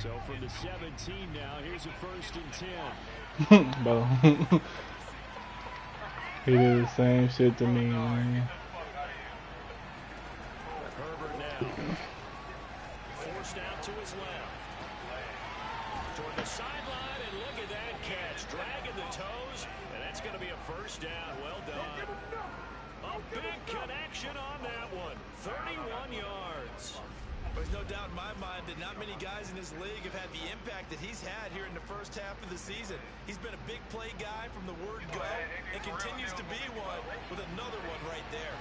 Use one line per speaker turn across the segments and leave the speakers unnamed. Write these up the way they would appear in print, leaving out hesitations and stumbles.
So from the 17 now, here's a 1st and 10.
Bro. He did the same shit to me, man.
Herbert now. Forced out to his left. Toward the sideline, and look at that catch. Dragging the toes, and that's going to be a 1st down. Well done. A big connection on that one. 31 yards.
There's no doubt in my mind that not many guys in this league have had the impact that he's had here in the first half of the season. He's been a big play guy from the word go and continues to be one with another one right there.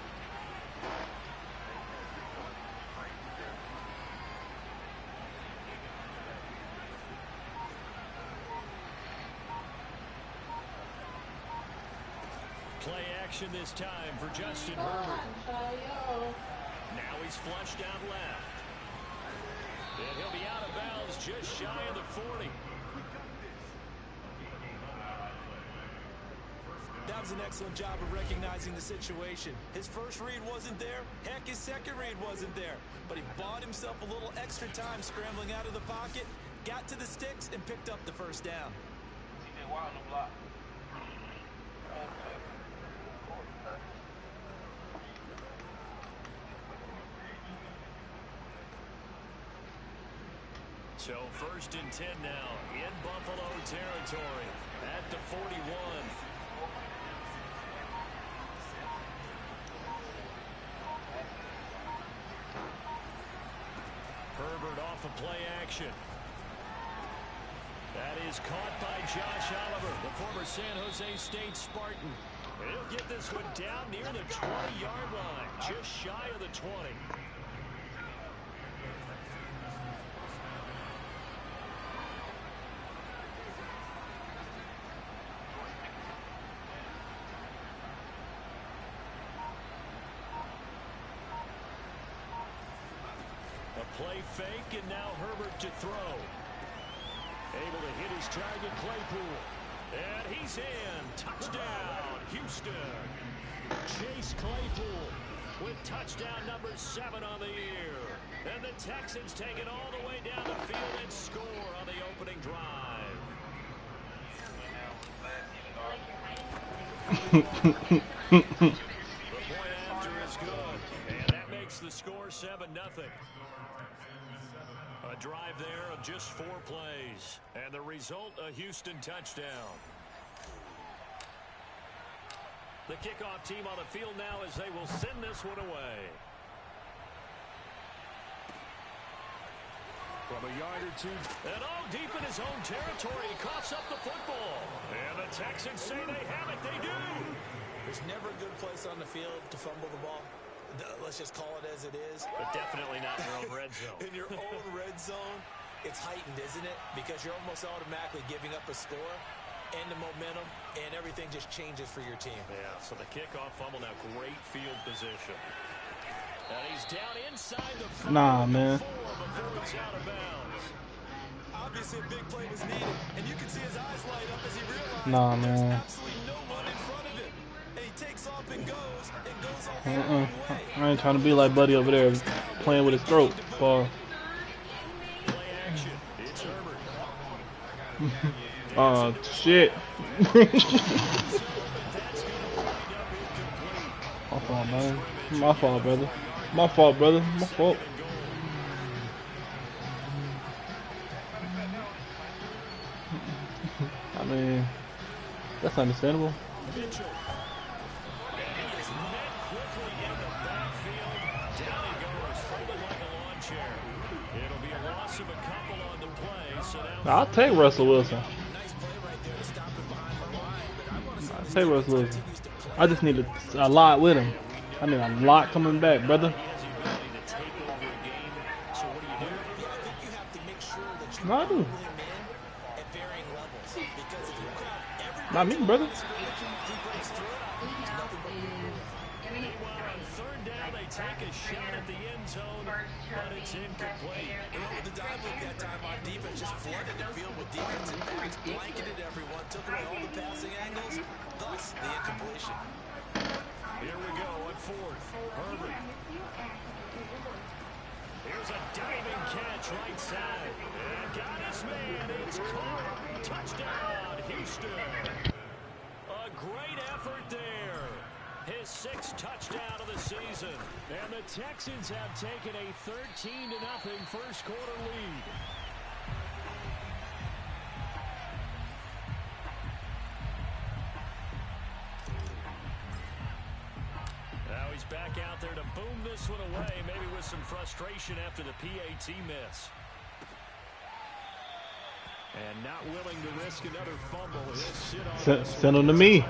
Play action this time for Justin Herbert. Now he's flushed out left. And he'll be out of bounds just shy of the 40.
That was an excellent job of recognizing the situation. His first read wasn't there. Heck, his second read wasn't there. But he bought himself a little extra time scrambling out of the pocket, got to the sticks, and picked up the 1st down.
So 1st and 10 now in Buffalo territory at the 41. Herbert off of play action. That is caught by Josh Oliver, the former San Jose State Spartan. He'll get this one down near the 20-yard line, just shy of the 20. Play fake, and now Herbert to throw. Able to hit his target, Claypool. And he's in. Touchdown, Houston. Chase Claypool with touchdown number 7 on the year. And the Texans take it all the way down the field and score on the opening drive. The point after is good. And that makes the score 7-0. A drive there of just 4 plays. And the result, a Houston touchdown. The kickoff team on the field now as they will send this one away. From a yard or two. And all deep in his own territory. He coughs up the football. And the Texans say they have it. They do.
There's never a good place on the field to fumble the ball. Let's just call it as it is.
But definitely not in your own red zone.
In your own red zone, it's heightened, isn't it? Because you're almost automatically giving up a score and the momentum, and everything just changes for your team.
Yeah, so the kickoff fumble now, great field position. And he's down inside the 4
man.
before he's out of bounds.
Obviously, a big play was needed, and you can see his eyes light up as he realized
man.
there's absolutely no one in front of him. And he takes off and goes all the way.
I ain't trying to be like Buddy over there playing with his throat. Ball.
Play action. It's Herbert.
Oh, shit. My fault, man. My fault, brother. My fault, brother. My fault. I mean, that's understandable.
Mitchell. And he is met quickly in the backfield. Down he goes, folded like a lawn chair. It'll be a loss of a couple on the play. So now
I'll take Russell Wilson.
Nice play right there to stop him behind the line. But I want to see
I'll take Russell Wilson. I just need a lot with him. I need a lot coming back, brother.
he has the ability to take over a game. So what do you do?
Yeah, I think you have to make sure that you
No, I do.
pull him in at varying levels. Because if you crowd everybody
Not me, brother.
he breaks through, there's nothing but
Meanwhile, on 3rd down, they take a shot at the end zone, but it's incomplete.
with the dive look that time on defense, just flooded the field with defensive backs, blanketed everyone, took away all the passing angles, thus the incompletion.
Here we go on 4th. Herbert. Here's a diving catch right side. And got his man. It's caught. Touchdown, Houston. A great effort there. His 6th touchdown of the season. And the Texans have taken a 13-0 first quarter lead. Now he's back out there to boom this one away, maybe with some frustration after the PAT miss. And not willing to risk another fumble. He'll sit on
Send him to me.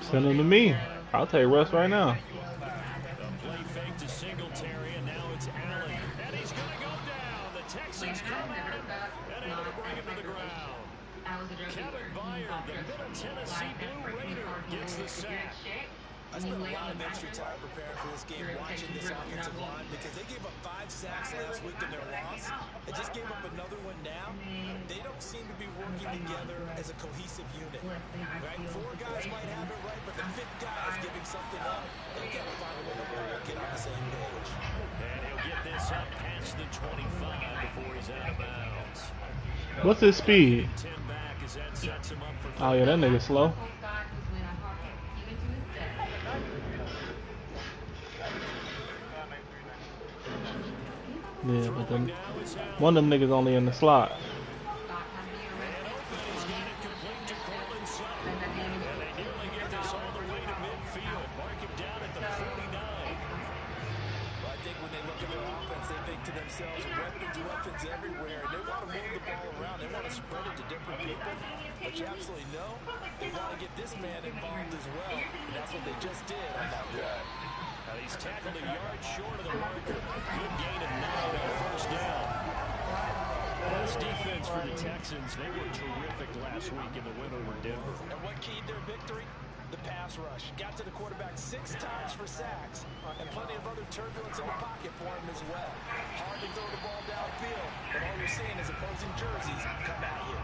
Send him to me. I'll take Russ right now.
The play fake to Singletary, and now it's Allen. And he's going to go down. The Texans come and able to bring him to the ground. Kevin Byard, the Middle Tennessee Blue Raider, gets the sack.
I spent a lot of extra time preparing for this game, watching this offensive line, because they gave up 5 sacks last week in their loss. They just gave up another one now. They don't seem to be working together as a cohesive unit. Right? 4 guys might have it right, but the 5th guy is giving something up. They've got to find a way to get on the same page.
And he'll get this up past the 25 before he's out of bounds.
What's his speed? Oh yeah, that nigga slow. Yeah, but then one of them niggas only in the slot.
Weapons everywhere. They want to move the ball around. They want to spread it to different people. But you absolutely know they want to get this man involved as well. And that's what they just did on that play.
He's tackled a yard short of the marker. Good gain of 9 on first down. This defense for the Texans, they were terrific last week in the win over Denver.
And what keyed their victory? The pass rush. Got to the quarterback 6 times for sacks, and plenty of other turbulence in the pocket for him as well. Hard to throw the ball downfield, but all you're seeing is opposing jerseys come at you.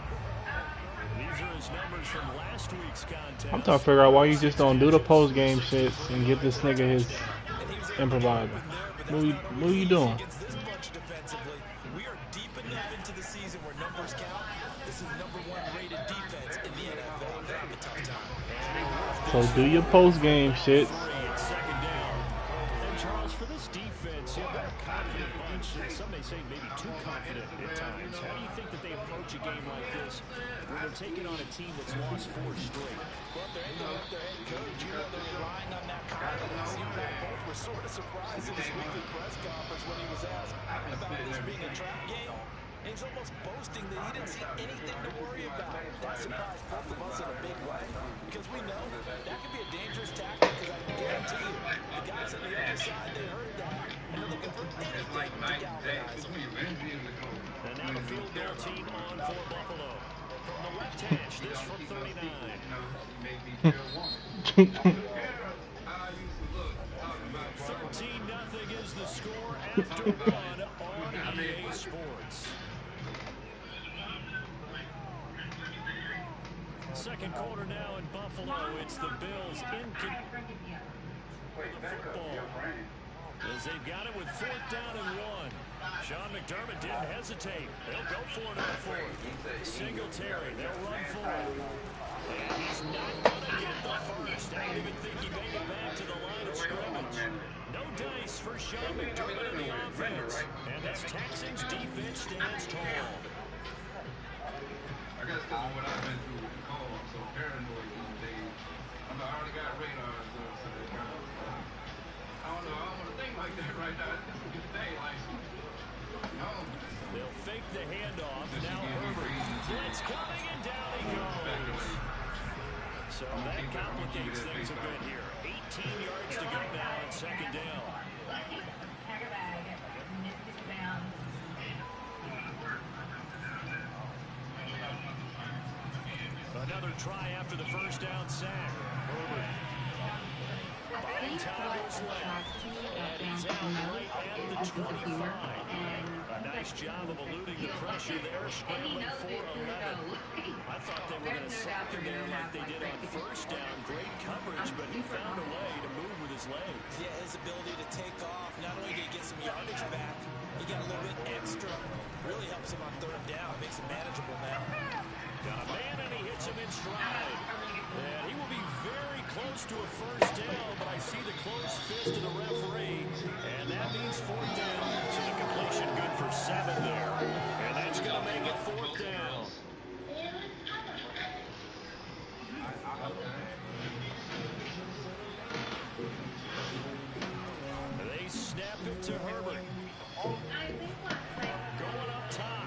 These are his numbers from last week's contest.
I'm trying to figure out why you just don't do the post game shit and give this nigga his improviser. What are you doing?
We are deep enough into the season where numbers count. This is number 1 rated defense in the NFL. They have a tough time.
So do your post game shit.
And Charles, for this defense, they're a confident bunch. Some may say maybe too confident at times. How do you think that they approach a game like this when they're taking on a team that's lost 4 straight?
Well, they're their head coach. You know they're relying on that confidence. You and I both were sort of surprised in his weekly press conference when he was asked about this being a trap game. And he's almost boasting that he didn't see anything to worry about. That surprised both of us in a big way. Because we know that can be a dangerous tactic, because I can guarantee you, the guys on the other side, they heard that, and they're looking for anything to galvanize them.
And now the field goal team on for Buffalo. From the left hash, this from 39. 13-0 is the score after 1 on EA Sports. Second quarter now in Buffalo. It's the Bills in the football. As they've got it with 4th down and 1. Sean McDermott didn't hesitate. They'll go for it on 4th. Singletary, they'll run for it. And he's not going to get the first. I don't even think he made it back to the line of scrimmage. No dice for Sean McDermott in the offense. And this Texans defense stands tall.
I guess because of what I've been through with the call, I'm so paranoid these days. I already got radar, so they kind of, I don't want to think like that right now. This is a day, like, no.
They'll fake the handoff. Now Herbert. Blitz coming, and down he goes. So that complicates things a bit here. 18 yards to go now on 2nd down. Another try after the first down sack. Herbert. time goes left. And he's out right at the 25. A nice job of eluding the pressure there, scrambling for 11. I thought they were going to sack him there like they did on first down. Great coverage, but he found a way to move with his legs.
Yeah, his ability to take off, not only did he get some yardage back, he got a little bit extra. Really helps him on third down, makes it manageable now.
Got a man, and he hits him in stride. And he will be very close to a first down, but I see the closed fist of the referee, and that means fourth down. So the completion good for 7 there, and that's going to make it fourth down. They snap it to Herbert. Going up top.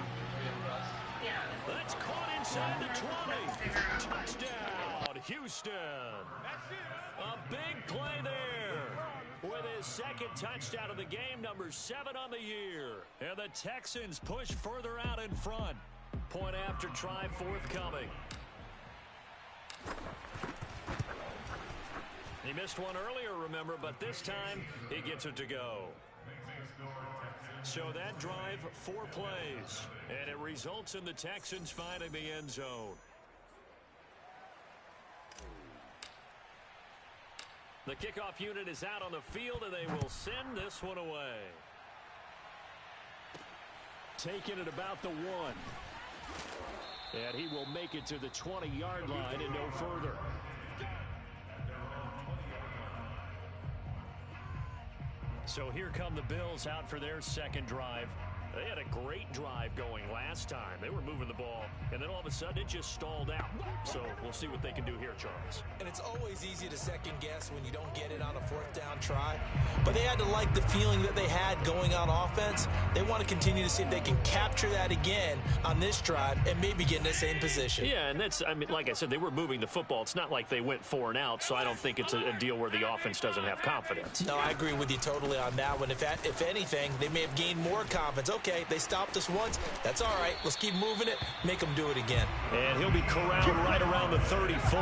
That's caught inside the 20. Touchdown, Houston. A big play there. With his second touchdown of the game, number 7 on the year. And the Texans push further out in front. Point after try forthcoming. He missed one earlier, remember, but this time he gets it to go. So that drive, 4 plays, and it results in the Texans finding the end zone. The kickoff unit is out on the field, and they will send this one away. Taking it about the 1. And he will make it to the 20-yard line and no further. So here come the Bills out for their second drive. They had a great drive going last time. They were moving the ball, and then all of a sudden it just stalled out. So we'll see what they can do here, Charles.
And it's always easy to second guess when you don't get it on a fourth down try. But they had to like the feeling that they had going on offense. They want to continue to see if they can capture that again on this drive and maybe get in the same position.
Yeah, and that's, I mean, like I said, they were moving the football. It's not like they went 4 and out, so I don't think it's a deal where the offense doesn't have confidence.
No, I agree with you totally on that one. If anything, they may have gained more confidence. Okay, they stopped us once. That's all right. Let's keep moving it. Make them do it again.
And he'll be corralled right around the 34.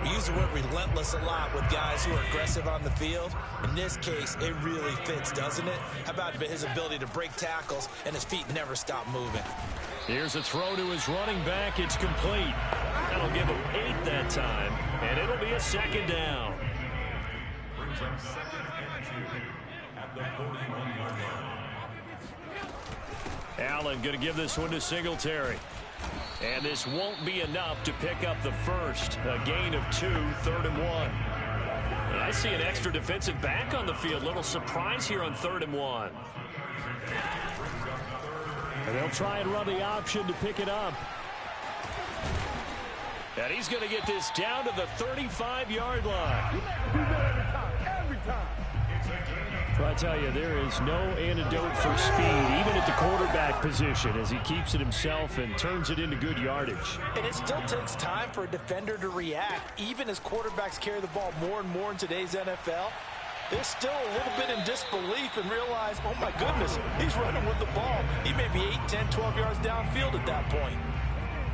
We use the word relentless a lot with guys who are aggressive on the field. In this case, it really fits, doesn't it? How about his ability to break tackles and his feet never stop moving?
Here's a throw to his running back. It's complete. That'll give him 8 that time, and it'll be a second down.
Brings up 2nd and 2 at the 41-yard line.
Allen going to give this one to Singletary. And this won't be enough to pick up the first. A gain of 2, 3rd and 1. And I see an extra defensive back on the field. Little surprise here on 3rd and 1. And they'll try and run the option to pick it up. And he's going to get this down to the 35-yard line.
Every time.
I tell you, there is no antidote for speed, even at the quarterback position, as he keeps it himself and turns it into good yardage.
And it still takes time for a defender to react, even as quarterbacks carry the ball more and more in today's NFL. They're still a little bit in disbelief and realize, oh my goodness, he's running with the ball. He may be 8, 10, 12 yards downfield at that point.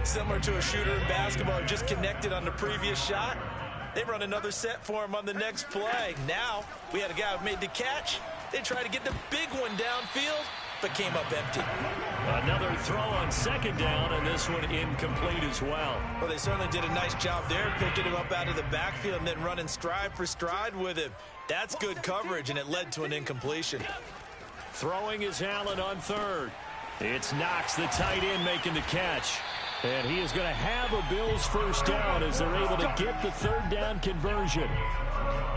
Similar to a shooter in basketball who just connected on the previous shot. They run another set for him on the next play. Now, we had a guy who made the catch. They tried to get the big one downfield, but came up empty.
Another throw on 2nd down, and this one incomplete as well.
Well, they certainly did a nice job there, picking him up out of the backfield and then running stride for stride with him. That's good coverage, and it led to an incompletion.
Throwing is Allen on 3rd. It's Knox, the tight end, making the catch. And he is going to have a Bills first down as they're able to get the 3rd down conversion.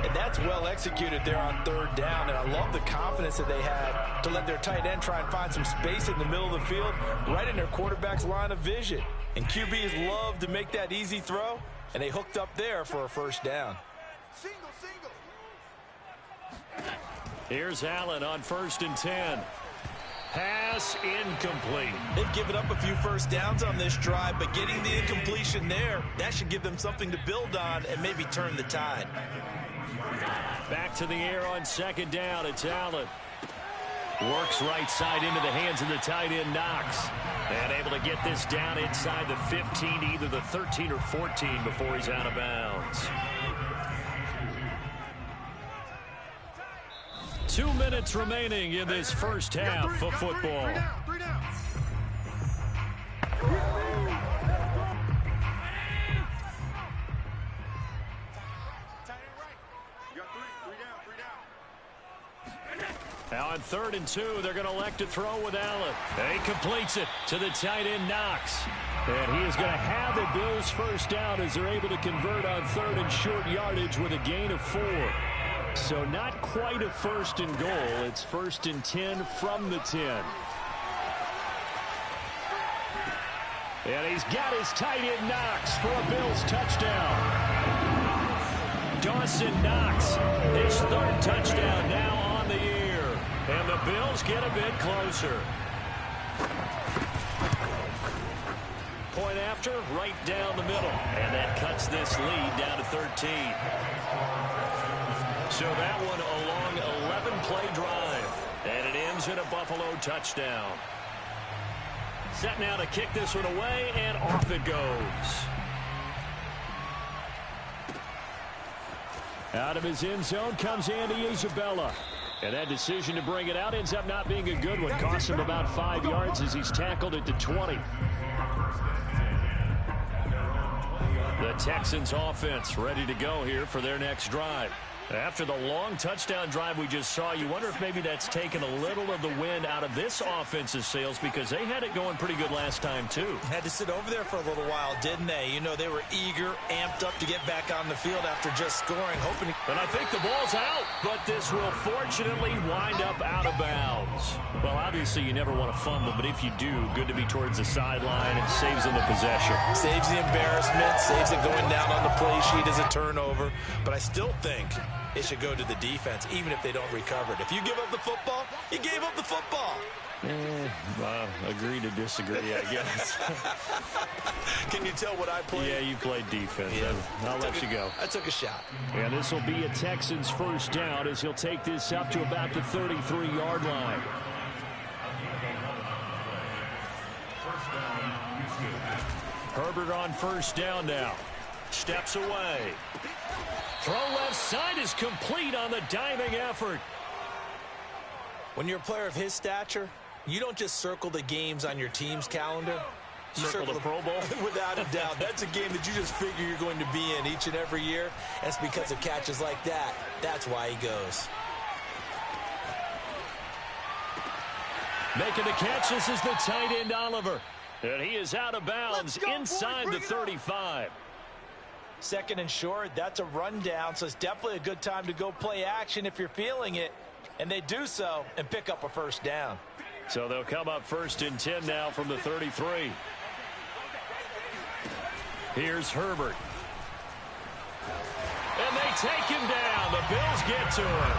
And that's well executed there on 3rd down. And I love the confidence that they had to let their tight end try and find some space in the middle of the field, right in their quarterback's line of vision. And QBs love to make that easy throw, and they hooked up there for a first down.
Here's Allen on 1st and 10. Pass incomplete.
They've given up a few first downs on this drive, but getting the incompletion there, that should give them something to build on and maybe turn the tide.
Back to the air on 2nd down. It's Allen. Works right side into the hands of the tight end, Knox. And able to get this down inside the 15, either the 13 or 14 before he's out of bounds. 2 minutes remaining in this first half of football.
Three down.
Now on 3rd and 2, they're going to elect to throw with Allen. And he completes it to the tight end, Knox. And he is going to have the Bills first down as they're able to convert on 3rd and short yardage with a gain of 4. So not quite a 1st and goal. It's 1st and 10 from the 10. And he's got his tight end, Knox, for a Bills touchdown. Dawson Knox, his 3rd touchdown now on the year. And the Bills get a bit closer. Point after, right down the middle. And that cuts this lead down to 13. So that one a long 11-play drive. And it ends in a Buffalo touchdown. Set now to kick this one away, and off it goes. Out of his end zone comes Andy Isabella. And that decision to bring it out ends up not being a good one. Costs him about 5 yards as he's tackled it to 20. The Texans offense ready to go here for their next drive. After the long touchdown drive we just saw, you wonder if maybe that's taken a little of the wind out of this offense's sails, because they had it going pretty good last time, too.
Had to sit over there for a little while, didn't they? You know, they were eager, amped up to get back on the field after just scoring, hoping to...
And I think the ball's out, but this will fortunately wind up out of bounds. Well, obviously you never want to fumble, but if you do, good to be towards the sideline and saves them the possession.
Saves the embarrassment, saves it going down on the play sheet as a turnover, but I still think it should go to the defense, even if they don't recover it. If you give up the football, you gave up the football.
Agree to disagree, I guess.
Can you tell what I played?
Yeah, you played defense.
Yeah.
I'll let you go.
I took a shot.
And this will be a Texans first down as he'll take this up to about the 33-yard line. Herbert on first down now. Steps away. Throw left side is complete on the diving effort.
When you're a player of his stature, you don't just circle the games on your team's calendar. You
circle the Pro Bowl?
Without a doubt. That's a game that you just figure you're going to be in each and every year. That's because of catches like that. That's why he goes.
Making the catch, this is the tight end, Oliver. And he is out of bounds inside the 35.
2nd and short, that's a rundown, so it's definitely a good time to go play action if you're feeling it. And they do so and pick up a first down.
So they'll come up 1st and 10 now from the 33. Here's Herbert. And they take him down. The Bills get to him.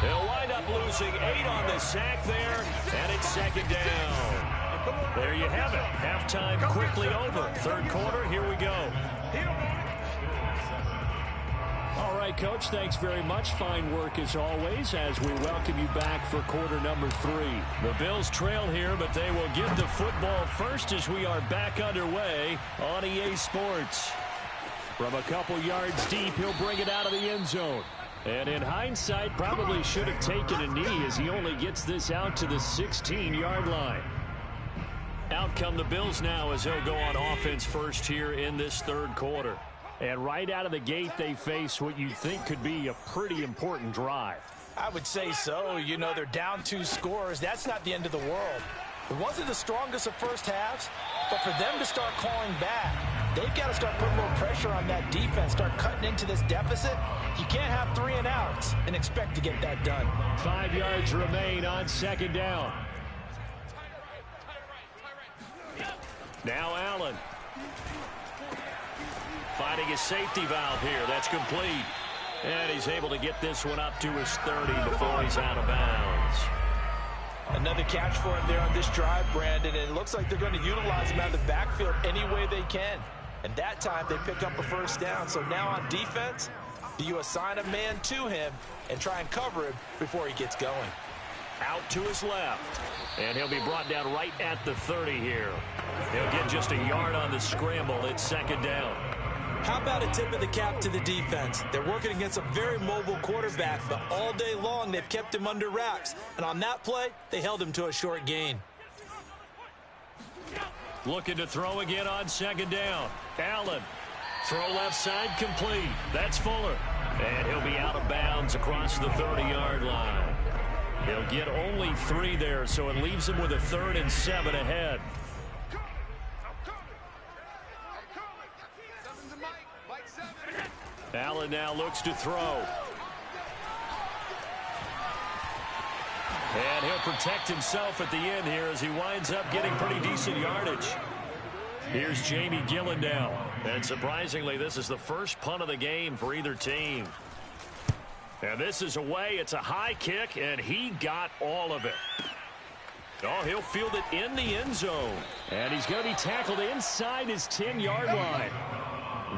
They'll wind up losing 8 on the sack there, and it's 2nd down. There you have it. Halftime quickly over. 3rd quarter, here we go. All right, Coach, thanks very much. Fine work as always as we welcome you back for quarter number 3. The Bills trail here, but they will get the football first as we are back underway on EA Sports. From a couple yards deep, he'll bring it out of the end zone. And in hindsight, probably should have taken a knee as he only gets this out to the 16-yard line. Out come the Bills now as he'll go on offense first here in this 3rd quarter. And right out of the gate, they face what you think could be a pretty important drive.
I would say so. You know, they're down 2 scores. That's not the end of the world. It wasn't the strongest of first halves, but for them to start calling back, they've got to start putting a little pressure on that defense, start cutting into this deficit. You can't have 3 and outs and expect to get that done.
5 yards remain on 2nd down. Now Allen. Finding his safety valve here. That's complete. And he's able to get this one up to his 30 before he's out of bounds.
Another catch for him there on this drive, Brandon. And it looks like they're going to utilize him out of the backfield any way they can. And that time they pick up a first down. So now on defense, do you assign a man to him and try and cover him before he gets going?
Out to his left. And he'll be brought down right at the 30 here. He'll get just a yard on the scramble. It's 2nd down.
How about a tip of the cap to the defense? They're working against a very mobile quarterback, but all day long they've kept him under wraps. And on that play, they held him to a short gain.
Looking to throw again on second down. Allen. Throw left side complete. That's Fuller. And he'll be out of bounds across the 30-yard line. He'll get only 3 there, so it leaves him with a 3rd and 7 ahead. Allen now looks to throw. And he'll protect himself at the end here as he winds up getting pretty decent yardage. Here's Jamie Gillen now. And surprisingly, this is the first punt of the game for either team. And this is away. It's a high kick, and he got all of it. Oh, he'll field it in the end zone. And he's going to be tackled inside his 10-yard line.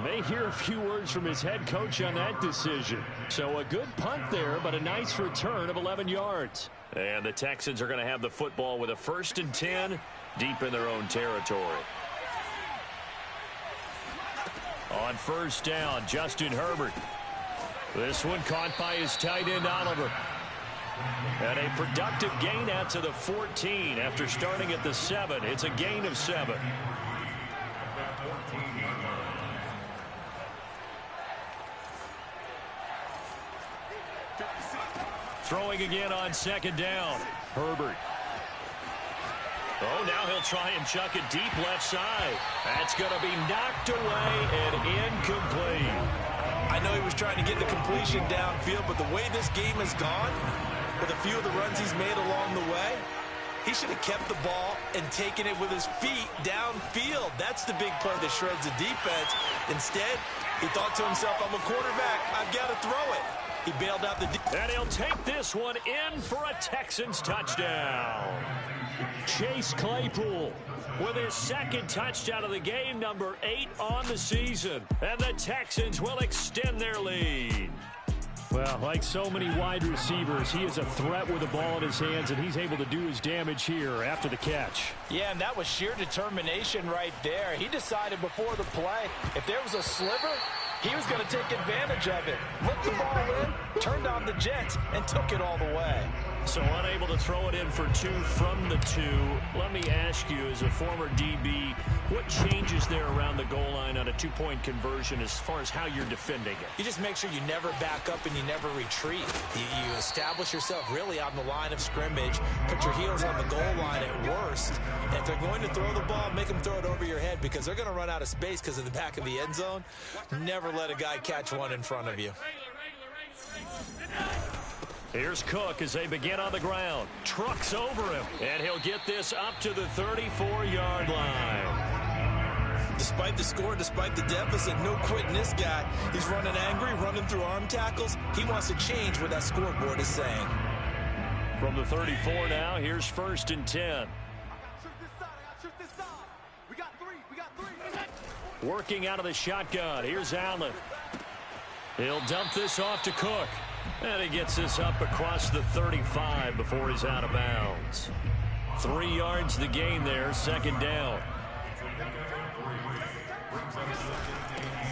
May hear a few words from his head coach on that decision. So a good punt there, but a nice return of 11 yards. And the Texans are going to have the football with a 1st and 10 deep in their own territory. On first down, Justin Herbert. This one caught by his tight end, Oliver. And a productive gain out to the 14 after starting at the 7. It's a gain of 7. Throwing again on second down. Herbert. Oh, now he'll try and chuck it deep left side. That's going to be knocked away and incomplete.
I know he was trying to get the completion downfield, but the way this game has gone, with a few of the runs he's made along the way, he should have kept the ball and taken it with his feet downfield. That's the big play that shreds the defense. Instead, he thought to himself, I'm a quarterback. I've got to throw it. He bailed out the defense.
And he'll take this one in for a Texans touchdown. Chase Claypool with his 2nd touchdown of the game, number 8 on the season. And the Texans will extend their lead. Well, like so many wide receivers, he is a threat with the ball in his hands, and he's able to do his damage here after the catch.
Yeah, and that was sheer determination right there. He decided before the play, if there was a sliver, he was going to take advantage of it. Looked the ball in, turned on the jets, and took it all the way.
So unable to throw it in for 2 from the 2. Let me ask you, as a former DB, what changes there around the goal line on a 2-point conversion as far as how you're defending it?
You just make sure you never back up and you never retreat. You establish yourself really on the line of scrimmage, put your heels on the goal line at worst. And if they're going to throw the ball, make them throw it over your head because they're going to run out of space because of the back of the end zone. Never let a guy catch one in front of you.
Here's Cook as they begin on the ground. Trucks over him, and he'll get this up to the 34-yard line.
Despite the score, despite the deficit, no quitting this guy. He's running angry, running through arm tackles. He wants to change what that scoreboard is saying.
From the 34 now, here's 1st and 10. Working out of the shotgun. Here's Allen. He'll dump this off to Cook. And he gets this up across the 35 before he's out of bounds. 3 yards the gain there, 2nd down.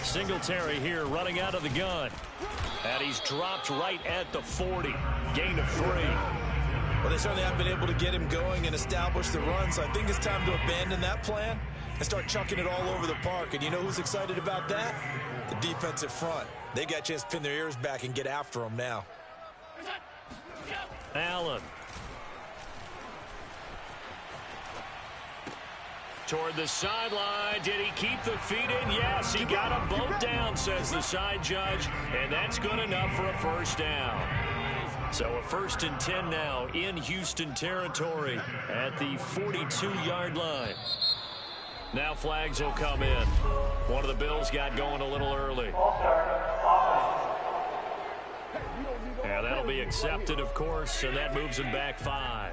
Singletary here running out of the gun. And he's dropped right at the 40. Gain of 3.
Well, they certainly haven't been able to get him going and establish the run, so I think it's time to abandon that plan and start chucking it all over the park. And you know who's excited about that? The defensive front. They got a chance to pin their ears back and get after him now.
Allen. Toward the sideline. Did he keep the feet in? Yes, he got them both down, says the side judge. And that's good enough for a 1st down. So a 1st and 10 now in Houston territory at the 42-yard line. Now flags will come in. One of the Bills got going a little early. Yeah, that'll be accepted, of course, and that moves him back 5.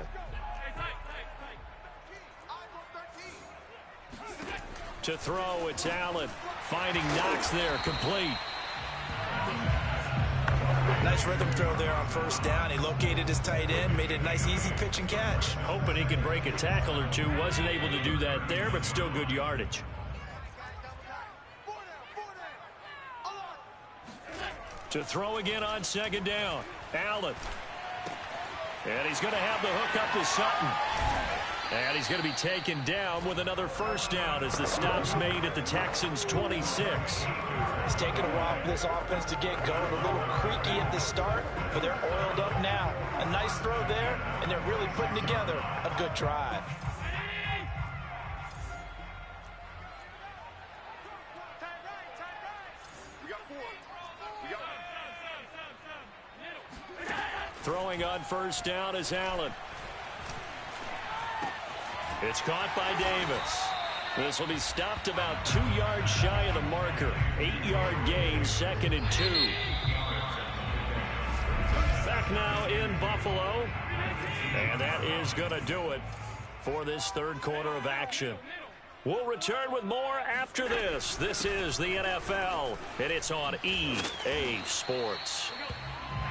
To throw, it's Allen. Finding Knox there, complete.
Nice rhythm throw there on 1st down. He located his tight end, made a nice easy pitch and catch.
Hoping he could break a tackle or two. Wasn't able to do that there, but still good yardage. To throw again on second down. Allen. And he's going to have the hook up to Sutton. And he's going to be taken down with another first down as the stop's made at the Texans' 26.
It's taken a while for this offense to get going. A little creaky at the start, but they're oiled up now. A nice throw there, and they're really putting together a good drive.
Throwing on first down is Allen. It's caught by Davis. This will be stopped about 2 yards shy of the marker. 8-yard gain, 2nd and 2. Back now in Buffalo. And that is going to do it for this third quarter of action. We'll return with more after this. This is the NFL, and it's on EA Sports.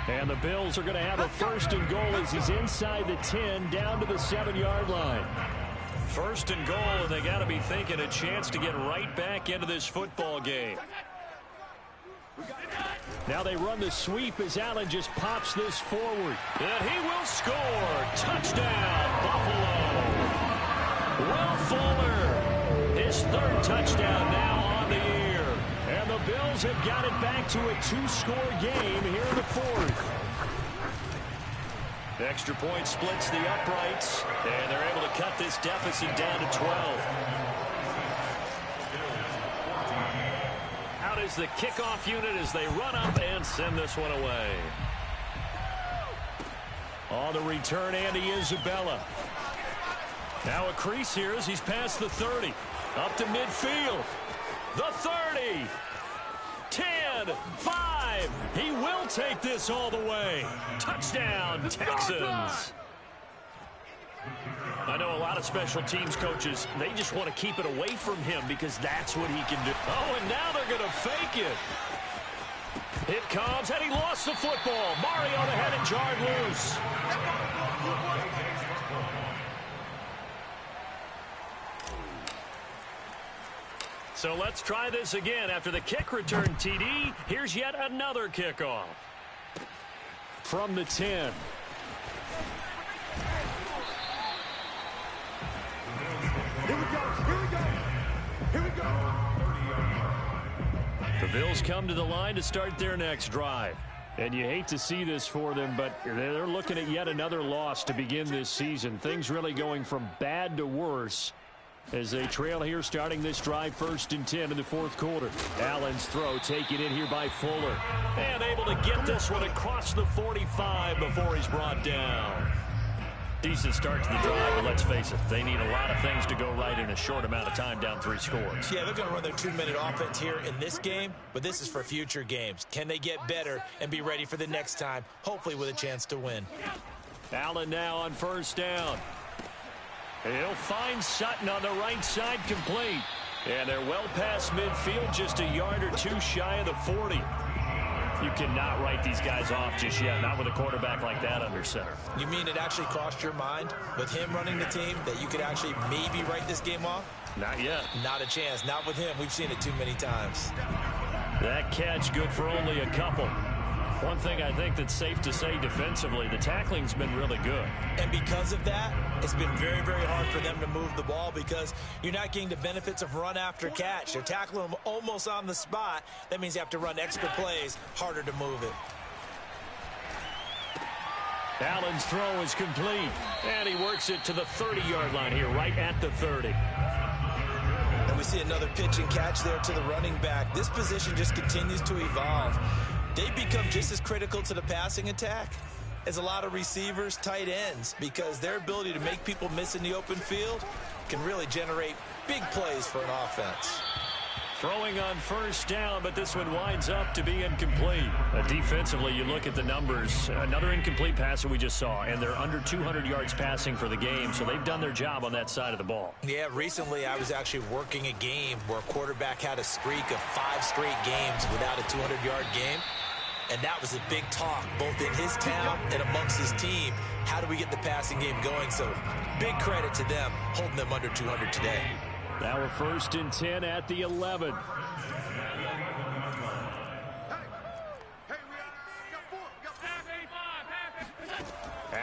And the Bills are going to have a first and goal as he's inside the 10 down to the 7-yard line. First and goal, and they got to be thinking a chance to get right back into this football game. Now they run the sweep as Allen just pops this forward. And he will score. Touchdown, Buffalo. Will Fuller, his 3rd touchdown now on the year. And the Bills have got it back to a 2-score game here in the 4th. The extra point splits the uprights, and they're able to cut this deficit down to 12. Out is the kickoff unit as they run up and send this one away. On the return, Andy Isabella. Now a crease here as he's past the 30. Up to midfield. The 30. 10, 5. He will take this all the way. Touchdown, Texans. I know a lot of special teams coaches, they just want to keep it away from him because that's what he can do. Oh, and now they're going to fake it. It comes, and he lost the football. Mariota had it jarred loose. So let's try this again. After the kick return TD, here's yet another kickoff. From the 10.
Here we go.
The Bills come to the line to start their next drive. And you hate to see this for them, but they're looking at yet another loss to begin this season. Things really going from bad to worse as they trail here starting this drive 1st and 10 in the 4th quarter. Allen's throw taken in here by Fuller. And able to get this one across the 45 before he's brought down. Decent start to the drive, but let's face it, they need a lot of things to go right in a short amount of time down 3 scores.
Yeah, they're going to run their 2-minute offense here in this game, but this is for future games. Can they get better and be ready for the next time, hopefully with a chance to win?
Allen now on first down. He'll find Sutton on the right side complete. And they're well past midfield, just a yard or 2 shy of the 40. You cannot write these guys off just yet, not with a quarterback like that under center.
You mean it actually crossed your mind with him running the team that you could actually maybe write this game off?
Not yet.
Not a chance. Not with him. We've seen it too many times.
That catch good for only a couple. One thing I think that's safe to say defensively, the tackling's been really good.
And because of that, it's been very, very hard for them to move the ball because you're not getting the benefits of run after catch. They're tackling them almost on the spot. That means you have to run extra plays, harder to move it.
Allen's throw is complete, and he works it to the 30-yard line here, right at the 30.
And we see another pitch and catch there to the running back. This position just continues to evolve. They become just as critical to the passing attack as a lot of receivers, tight ends, because their ability to make people miss in the open field can really generate big plays for an offense.
Throwing on first down, but this one winds up to be incomplete. Defensively, you look at the numbers. Another incomplete pass that we just saw, and they're under 200 yards passing for the game, so they've done their job on that side of the ball.
Yeah, recently I was actually working a game where a quarterback had a streak of 5 straight games without a 200-yard game. And that was a big talk, both in his town and amongst his team. How do we get the passing game going? So big credit to them, holding them under 200 today.
Now we're 1st and 10 at the 11.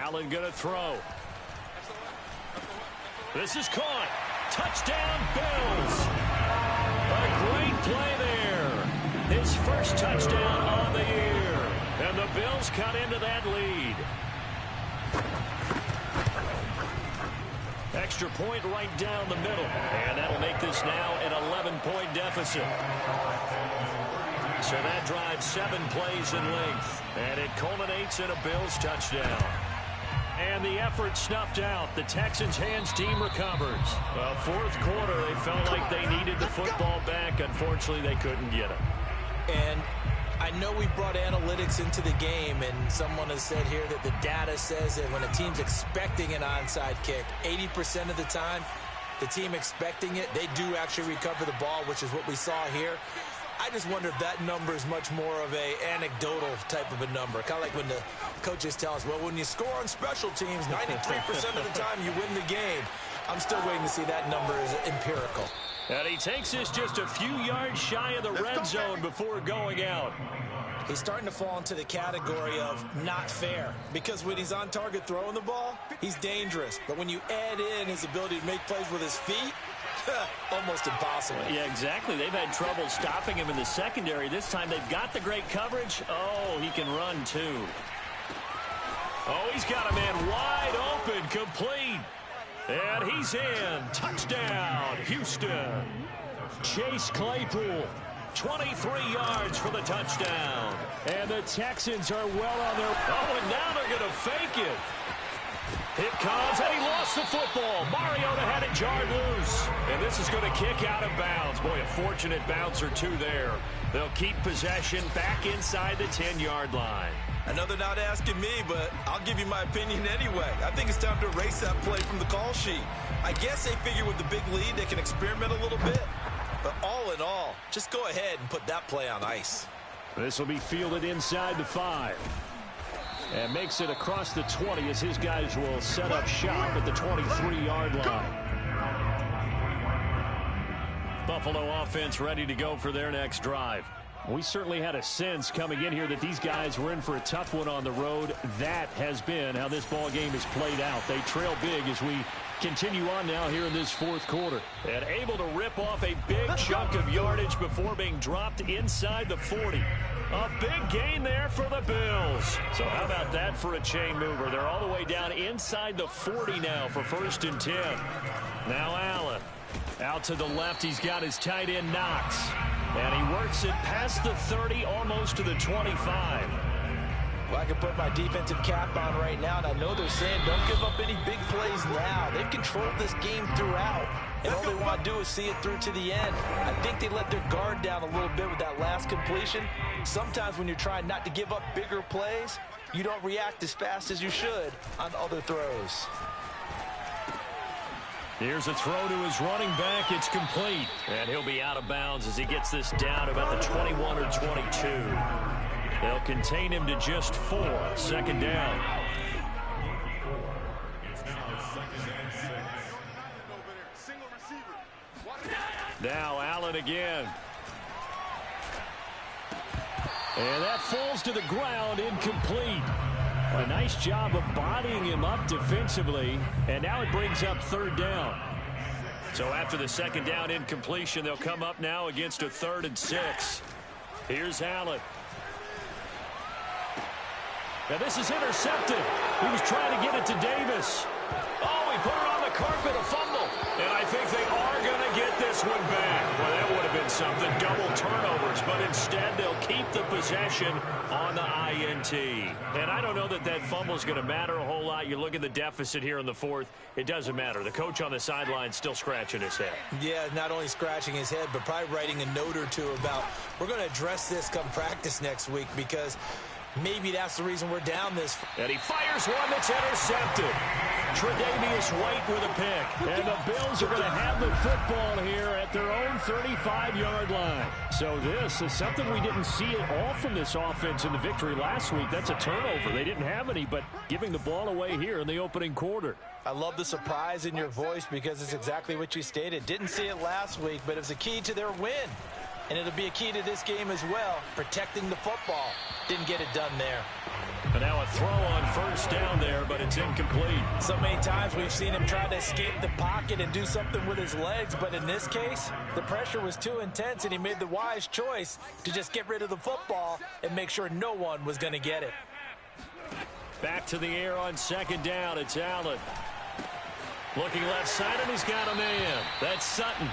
Allen going to throw. This is caught. Touchdown, Bills. A great play there. His first touchdown on the year. And the Bills cut into that lead. Extra point right down the middle. And that'll make this now an 11-point deficit. So that drives 7 plays in length. And it culminates in a Bills touchdown. And the effort snuffed out. The Texans' hands team recovers. Well, fourth quarter, they felt like they needed the football back. Unfortunately, they couldn't get it.
And I know we brought analytics into the game, and someone has said here that the data says that when a team's expecting an onside kick, 80% of the time, the team expecting it, they do actually recover the ball, which is what we saw here. I just wonder if that number is much more of a anecdotal type of a number. Kind of like when the coaches tell us, well, when you score on special teams, 93% of the time you win the game. I'm still waiting to see that number is empirical.
And he takes this just a few yards shy of the red zone before going out.
He's starting to fall into the category of not fair, because when he's on target throwing the ball, he's dangerous. But when you add in his ability to make plays with his feet, almost impossible.
Yeah, exactly. They've had trouble stopping him in the secondary. This time they've got the great coverage. Oh, he can run too. Oh, he's got a man wide open, complete. And he's in. Touchdown, Houston. Chase Claypool, 23 yards for the touchdown. And the Texans are well on their... Oh, and now they're going to fake it. It comes, and he lost the football. Mariota had it jarred loose. And this is going to kick out of bounds. Boy, a fortunate bounce or two there. They'll keep possession back inside the 10-yard line.
I know they're not asking me, but I'll give you my opinion anyway. I think it's time to erase that play from the call sheet. I guess they figure with the big lead they can experiment a little bit. But all in all, just go ahead and put that play on ice.
This will be fielded inside the 5. And makes it across the 20 as his guys will set up shop at the 23-yard line. Buffalo offense ready to go for their next drive. We certainly had a sense coming in here that these guys were in for a tough one on the road. That has been how this ball game has played out. They trail big as we continue on now here in this fourth quarter. And able to rip off a big chunk of yardage before being dropped inside the 40. A big gain there for the Bills. So how about that for a chain mover? They're all the way down inside the 40 now for 1st and 10. Now Allen. Out to the left, he's got his tight end Knox. And he works it past the 30, almost to the 25.
Well, I can put my defensive cap on right now, and I know they're saying don't give up any big plays now. They've controlled this game throughout, and all they want to do is see it through to the end. I think they let their guard down a little bit with that last completion. Sometimes when you're trying not to give up bigger plays, you don't react as fast as you should on other throws.
Here's a throw to his running back. It's complete. And he'll be out of bounds as he gets this down about the 21 or 22. They'll contain him to just 4. 2nd down. Now Allen again. And that falls to the ground, incomplete. A nice job of bodying him up defensively. And now it brings up 3rd down. So after the 2nd down incompletion, they'll come up now against a 3rd and 6. Here's Allen. Now this is intercepted. He was trying to get it to Davis. Oh, he put it on the carpet, a fumble. And I think they are going to get this one back. Well, that would have been something, double turnovers. But instead, they'll keep the possession on the INT. And I don't know that that fumble is going to matter a whole lot. You look at the deficit here in the 4th. It doesn't matter. The coach on the sideline still scratching his head.
Yeah, not only scratching his head, but probably writing a note or two about we're going to address this come practice next week because maybe that's the reason we're down this.
And he fires one that's intercepted. Tre'Davious White with a pick. And the Bills are going to have the football here at their own 35-yard line. So this is something we didn't see at all from this offense in the victory last week. That's a turnover. They didn't have any, but giving the ball away here in the opening quarter.
I love the surprise in your voice because it's exactly what you stated. Didn't see it last week, but it was a key to their win. And it'll be a key to this game as well, protecting the football. Didn't get it done there.
And now a throw on first down there, but it's incomplete.
So many times we've seen him try to escape the pocket and do something with his legs, but in this case, the pressure was too intense, and he made the wise choice to just get rid of the football and make sure no one was going to get it.
Back to the air on second down. It's Allen. Looking left side, and he's got a man. That's Sutton.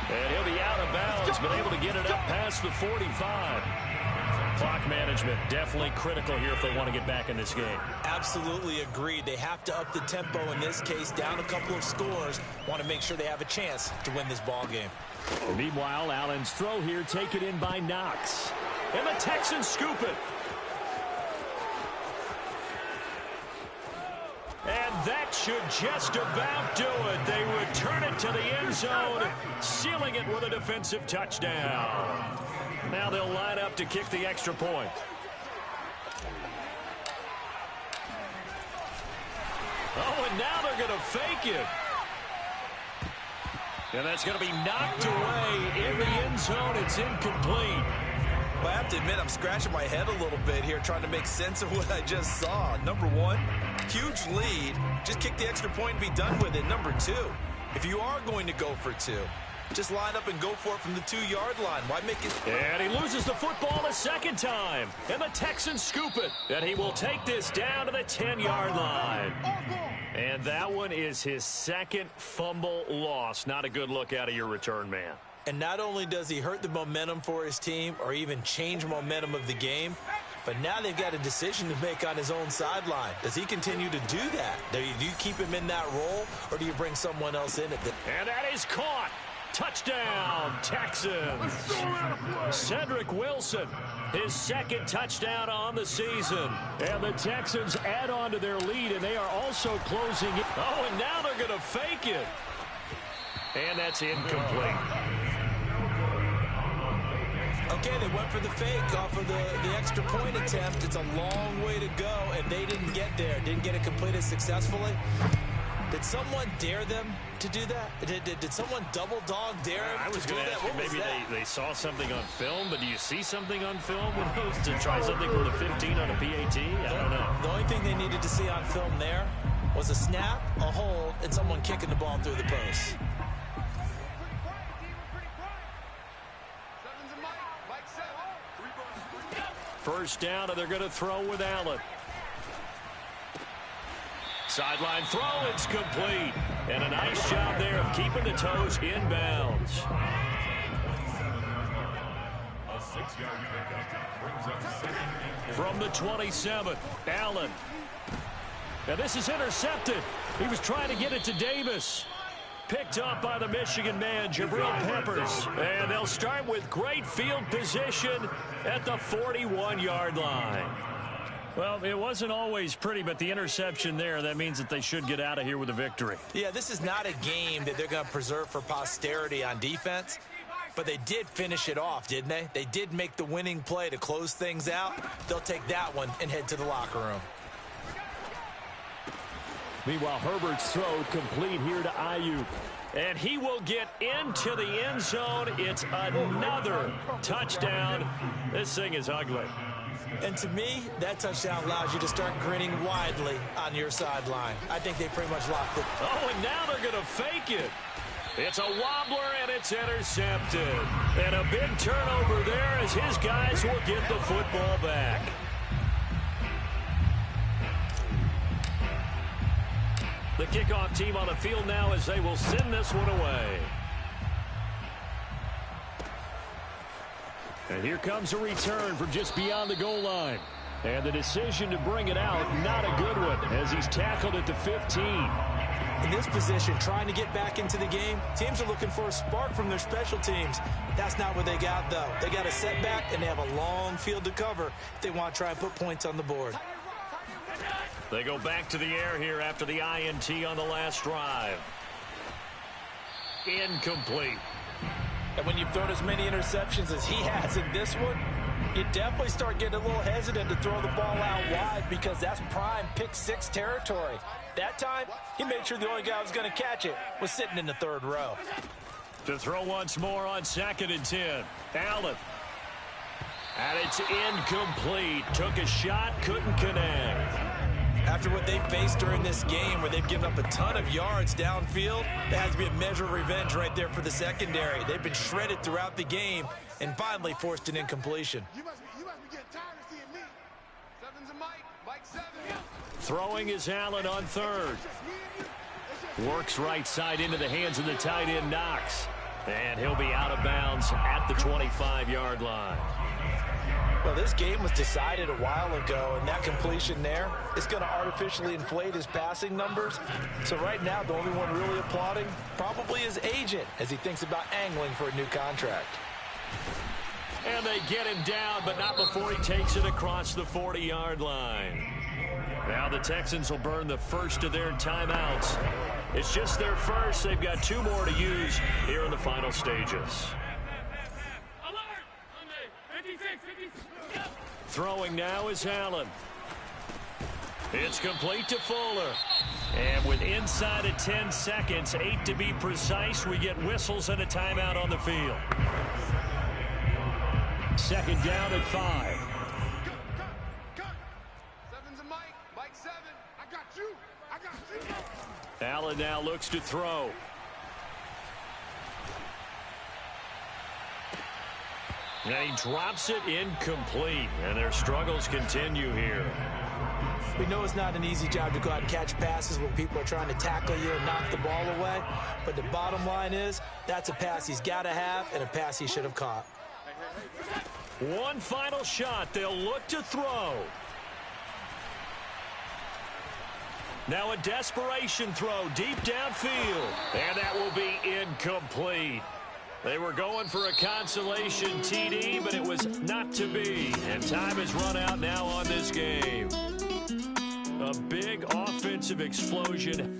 And he'll be out of bounds, but able to get it up past the 45. Clock management definitely critical here if they want to get back in this game.
Absolutely agreed. They have to up the tempo in this case, down a couple of scores. Want to make sure they have a chance to win this ball game.
Meanwhile, Allen's throw here taken in by Knox. And the Texans scoop it. And that should just about do it. They return it to the end zone, sealing it with a defensive touchdown. Now they'll line up to kick the extra point. Oh, and now they're going to fake it. And that's going to be knocked away in the end zone. It's incomplete.
Well, I have to admit, I'm scratching my head a little bit here trying to make sense of what I just saw. Number one, huge lead. Just kick the extra point and be done with it. Number two, if you are going to go for two, just line up and go for it from the 2-yard line. Why make it?
And he loses the football a second time. And the Texans scoop it. And he will take this down to the 10-yard line. And that one is his second fumble loss. Not a good look out of your return man.
And not only does he hurt the momentum for his team or even change momentum of the game, but now they've got a decision to make on his own sideline. Does he continue to do that? Do you keep him in that role, or do you bring someone else in it?
And that is caught. Touchdown, Texans. Cedric Wilson, his second touchdown on the season. And the Texans add on to their lead, and they are also closing it. Oh, and now they're going to fake it. And that's incomplete.
Okay, they went for the fake off of the extra point attempt. It's a long way to go, and they didn't get there. Didn't get it completed successfully. Did someone dare them to do that? Did someone double dog dare them
I was
to do
going to
that?
ask you,
What was
maybe
that?
they saw something on film, but do you see something on film with those to try something for the 15 on a PAT? I don't know.
The only thing they needed to see on film there was a snap, a hold, and someone kicking the ball through the post.
First down, and they're going to throw with Allen. Sideline throw, it's complete. And a nice job there of keeping the toes inbounds.
A 6-yard pickup brings up second and 10.
From the 27, Allen. Now this is intercepted. He was trying to get it to Davis. Picked up by the Michigan man, Jabril Peppers. And they'll start with great field position at the 41-yard line. Well, it wasn't always pretty, but the interception there, that means that they should get out of here with a victory.
Yeah, this is not a game that they're going to preserve for posterity on defense, but they did finish it off, didn't they? They did make the winning play to close things out. They'll take that one and head to the locker room.
Meanwhile, Herbert's throw complete here to Ayuk. And he will get into the end zone. It's another touchdown. This thing is ugly.
And to me, that touchdown allows you to start grinning widely on your sideline. I think they pretty much locked it.
Oh, and now they're going to fake it. It's a wobbler, and it's intercepted. And a big turnover there as his guys will get the football back. The kickoff team on the field now as they will send this one away. And here comes a return from just beyond the goal line. And the decision to bring it out, not a good one, as he's tackled at the 15.
In this position, trying to get back into the game, teams are looking for a spark from their special teams. That's not what they got, though. They got a setback, and they have a long field to cover if they want to try and put points on the board.
They go back to the air here after the INT on the last drive. Incomplete.
And when you've thrown as many interceptions as he has in this one, you definitely start getting a little hesitant to throw the ball out wide because that's prime pick-six territory. That time, he made sure the only guy who was going to catch it was sitting in the third row.
To throw once more on 2nd and 10. Allen. And it's incomplete. Took a shot, couldn't connect.
After what they've faced during this game where they've given up a ton of yards downfield, there has to be a measure of revenge right there for the secondary. They've been shredded throughout the game and finally forced an incompletion.
You must be getting tired of seeing me. Seven's a Mike 7.
Throwing is Allen on 3rd. Works right side into the hands of the tight end Knox. And he'll be out of bounds at the 25-yard line.
Well, this game was decided a while ago, and that completion there is going to artificially inflate his passing numbers. So right now, the only one really applauding probably his agent as he thinks about angling for a new contract.
And they get him down, but not before he takes it across the 40-yard line. Now the Texans will burn the first of their timeouts. It's just their first. They've got 2 more to use here in the final stages. Throwing now is Allen. It's complete to Fuller. And with inside of 10 seconds, 8 to be precise, we get whistles and a timeout on the field. 2nd down at 5.
Seven's a Mike 7. I got you.
Allen now looks to throw. And he drops it incomplete. And their struggles continue here.
We know it's not an easy job to go out and catch passes when people are trying to tackle you and knock the ball away. But the bottom line is, that's a pass he's got to have and a pass he should have caught.
One final shot. They'll look to throw. Now a desperation throw deep downfield. And that will be incomplete. They were going for a consolation TD, but it was not to be. And time has run out now on this game. A big offensive explosion.